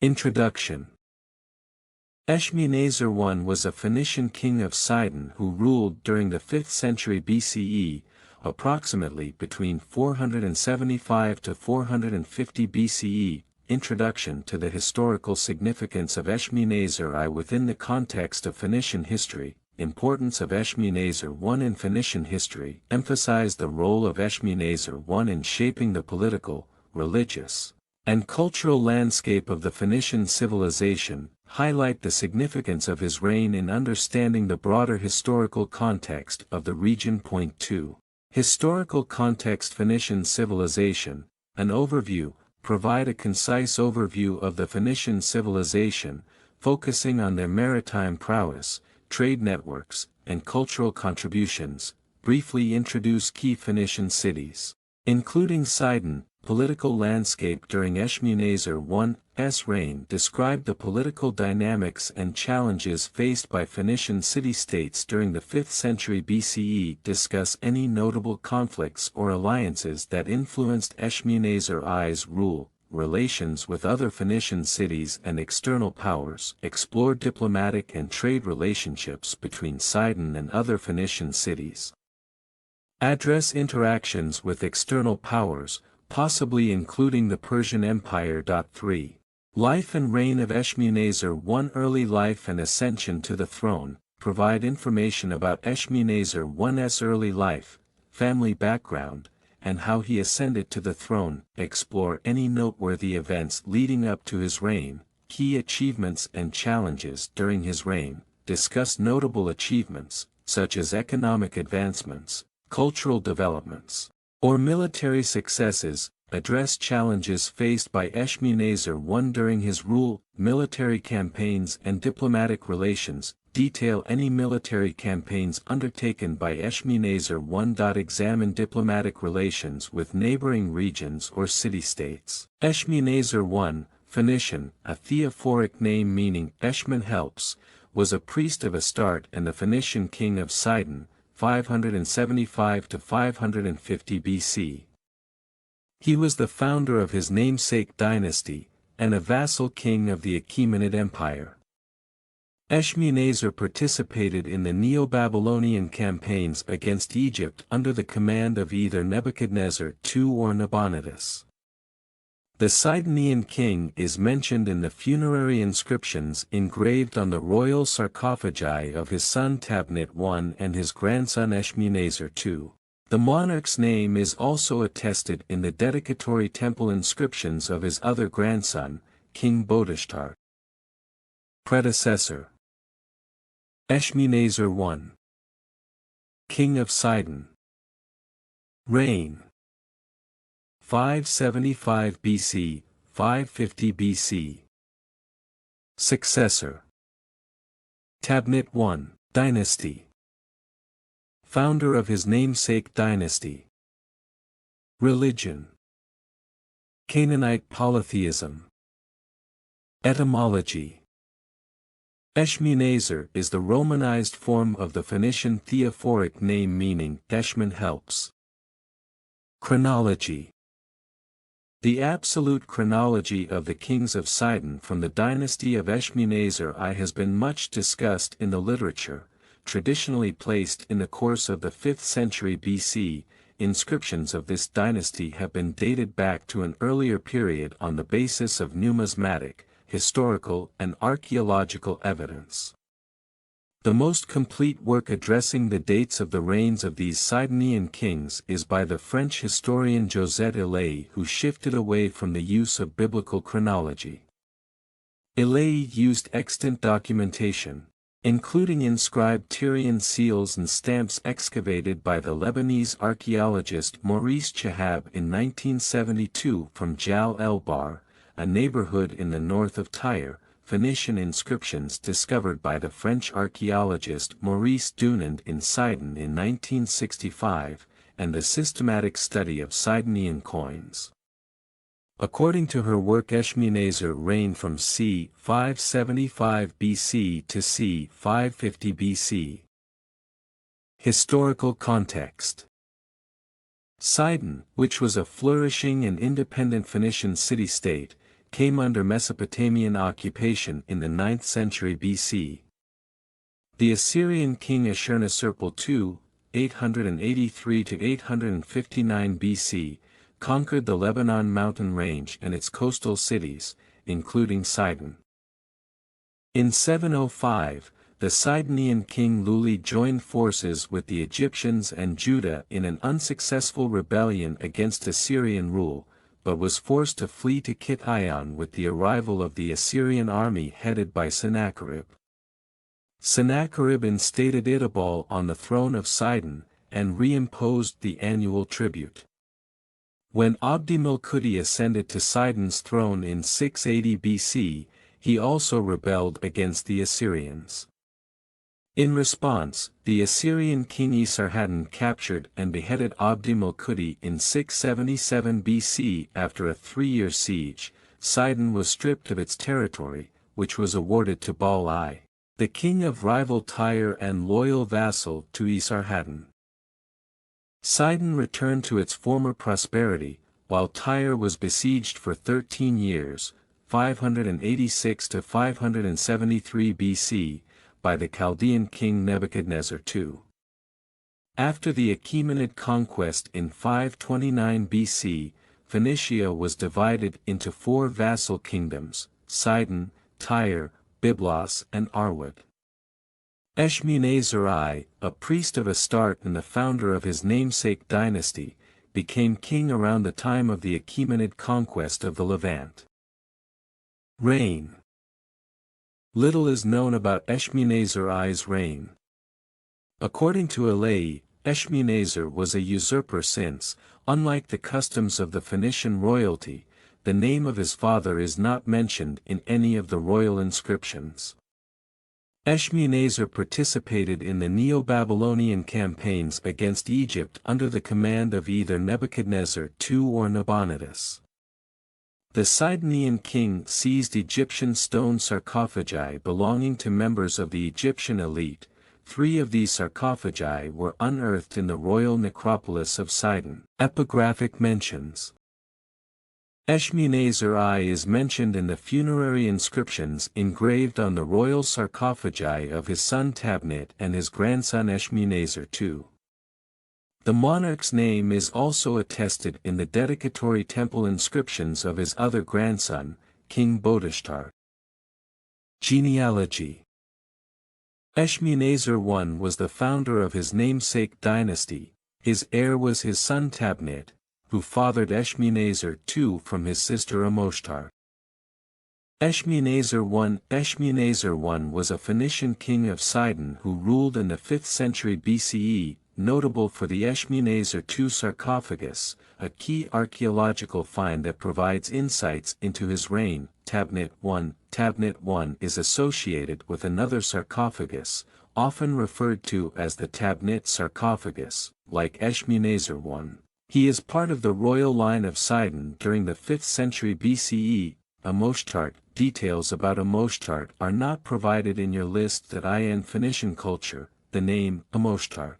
Introduction. Eshmunazar I was a Phoenician king of Sidon who ruled during the 5th century BCE, approximately between 475 to 450 BCE. Introduction to the historical significance of Eshmunazar I within the context of Phoenician history. Importance of Eshmunazar I in Phoenician history. Emphasize the role of Eshmunazar I in shaping the political, religious, and cultural landscape of the Phoenician civilization. Highlight the significance of his reign in understanding the broader historical context of the region. Point 2. Historical context. Phoenician civilization. An overview. Provide a concise overview of the Phoenician civilization, focusing on their maritime prowess, trade networks, and cultural contributions. Briefly introduce key Phoenician cities, including Sidon. Political landscape during Eshmunazar I's reign. Describe the political dynamics and challenges faced by Phoenician city-states during the 5th century BCE. Discuss any notable conflicts or alliances that influenced Eshmunazar I's rule, relations with other Phoenician cities and external powers. Explore diplomatic and trade relationships between Sidon and other Phoenician cities. Address interactions with external powers, possibly including the Persian Empire. 3. Life and reign of Eshmunazar I. Early life and ascension to the throne. Provide information about Eshmunazar I's early life, family background, and how he ascended to the throne. Explore any noteworthy events leading up to his reign, key achievements and challenges during his reign. Discuss notable achievements, such as economic advancements, cultural developments, or military successes. Address challenges faced by Eshmunazar I during his rule, military campaigns and diplomatic relations. Detail any military campaigns undertaken by Eshmunazar I. Examine diplomatic relations with neighboring regions or city-states. Eshmunazar I, Phoenician, a theophoric name meaning Eshmun helps, was a priest of Astarte and the Phoenician king of Sidon, 575 to 550 BC. He was the founder of his namesake dynasty, and a vassal king of the Achaemenid Empire. Eshmunazar participated in the Neo-Babylonian campaigns against Egypt under the command of either Nebuchadnezzar II or Nabonidus. The Sidonian king is mentioned in the funerary inscriptions engraved on the royal sarcophagi of his son Tabnit I and his grandson Eshmunazar II. The monarch's name is also attested in the dedicatory temple inscriptions of his other grandson, King Bodishtar. Predecessor. Eshmunazar I, King of Sidon. Reign. 575 BC, 550 BC. Successor. Tabnit I, Dynasty. Founder of his namesake dynasty. Religion. Canaanite polytheism. Etymology. Eshmunazar is the Romanized form of the Phoenician theophoric name meaning Eshmun helps. Chronology. The absolute chronology of the kings of Sidon from the dynasty of Eshmunazar I has been much discussed in the literature, traditionally placed in the course of the 5th century BC. Inscriptions of this dynasty have been dated back to an earlier period on the basis of numismatic, historical and archaeological evidence. The most complete work addressing the dates of the reigns of these Sidonian kings is by the French historian Josette Hillé, who shifted away from the use of biblical chronology. Hillé used extant documentation, including inscribed Tyrian seals and stamps excavated by the Lebanese archaeologist Maurice Chehab in 1972 from Jal el-Bar, a neighborhood in the north of Tyre, Phoenician inscriptions discovered by the French archaeologist Maurice Dunand in Sidon in 1965, and the systematic study of Sidonian coins. According to her work, Eshmunazar reigned from c. 575 BC to c. 550 BC. Historical context. Sidon, which was a flourishing and independent Phoenician city-state, came under Mesopotamian occupation in the 9th century BC. The Assyrian king Eshmunazar II, 883 to 859 BC, conquered the Lebanon mountain range and its coastal cities, including Sidon. In 705, the Sidonian king Luli joined forces with the Egyptians and Judah in an unsuccessful rebellion against Assyrian rule, but was forced to flee to Kition with the arrival of the Assyrian army headed by Sennacherib. Sennacherib instated Itobal on the throne of Sidon, and reimposed the annual tribute. When Abdi-Melkudi ascended to Sidon's throne in 680 BC, he also rebelled against the Assyrians. In response, the Assyrian king Esarhaddon captured and beheaded Abdi-Melkudi in 677 BC. After a 3-year siege, Sidon was stripped of its territory, which was awarded to Baal-I, the king of rival Tyre and loyal vassal to Esarhaddon. Sidon returned to its former prosperity, while Tyre was besieged for 13 years, 586 to 573 BC, by the Chaldean king Nebuchadnezzar II. After the Achaemenid conquest in 529 BC, Phoenicia was divided into 4 vassal kingdoms: Sidon, Tyre, Byblos and Arwad. Eshmunazar I, a priest of Astarte and the founder of his namesake dynasty, became king around the time of the Achaemenid conquest of the Levant. Reign. Little is known about Eshmunazar I's reign. According to Alai, Eshmunazar was a usurper since, unlike the customs of the Phoenician royalty, the name of his father is not mentioned in any of the royal inscriptions. Eshmunazar participated in the Neo-Babylonian campaigns against Egypt under the command of either Nebuchadnezzar II or Nabonidus. The Sidonian king seized Egyptian stone sarcophagi belonging to members of the Egyptian elite. 3 of these sarcophagi were unearthed in the royal necropolis of Sidon. Epigraphic mentions. Eshmunazar I is mentioned in the funerary inscriptions engraved on the royal sarcophagi of his son Tabnit and his grandson Eshmunazar II. The monarch's name is also attested in the dedicatory temple inscriptions of his other grandson, King Bodishtar. Genealogy. Eshmunazar I was the founder of his namesake dynasty. His heir was his son Tabnit, who fathered Eshmunazar II from his sister Amoshtar. Eshmunazar I was a Phoenician king of Sidon who ruled in the 5th century BCE, notable for the Eshmunazar II sarcophagus, a key archaeological find that provides insights into his reign. Tabnit I is associated with another sarcophagus, often referred to as the Tabnit sarcophagus, like Eshmunazar I. He is part of the royal line of Sidon during the 5th century BCE. Amoshtar. Details about Amoshtar are not provided in your list that in Phoenician culture. The name Amoshtar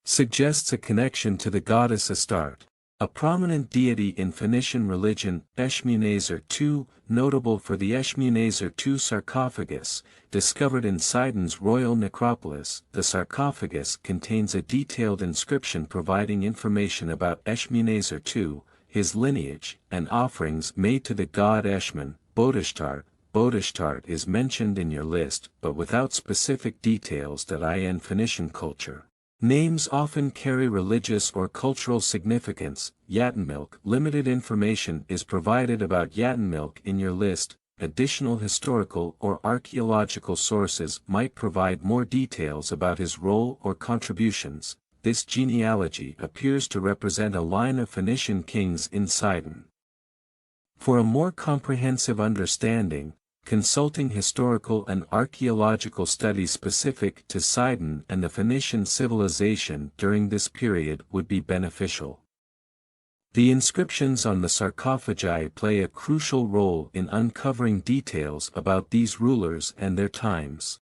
suggests a connection to the goddess Astarte, a prominent deity in Phoenician religion. Eshmunazar II, notable for the Eshmunazar II sarcophagus, discovered in Sidon's royal necropolis. The sarcophagus contains a detailed inscription providing information about Eshmunazar II, his lineage, and offerings made to the god Eshmun. Bodishtar. Bodishtar is mentioned in your list but without specific details that in Phoenician culture. Names often carry religious or cultural significance. Yatinmilk. Limited information is provided about Yatinmilk in your list. Additional historical or archaeological sources might provide more details about his role or contributions. This genealogy appears to represent a line of Phoenician kings in Sidon. For a more comprehensive understanding, consulting historical and archaeological studies specific to Sidon and the Phoenician civilization during this period would be beneficial. The inscriptions on the sarcophagi play a crucial role in uncovering details about these rulers and their times.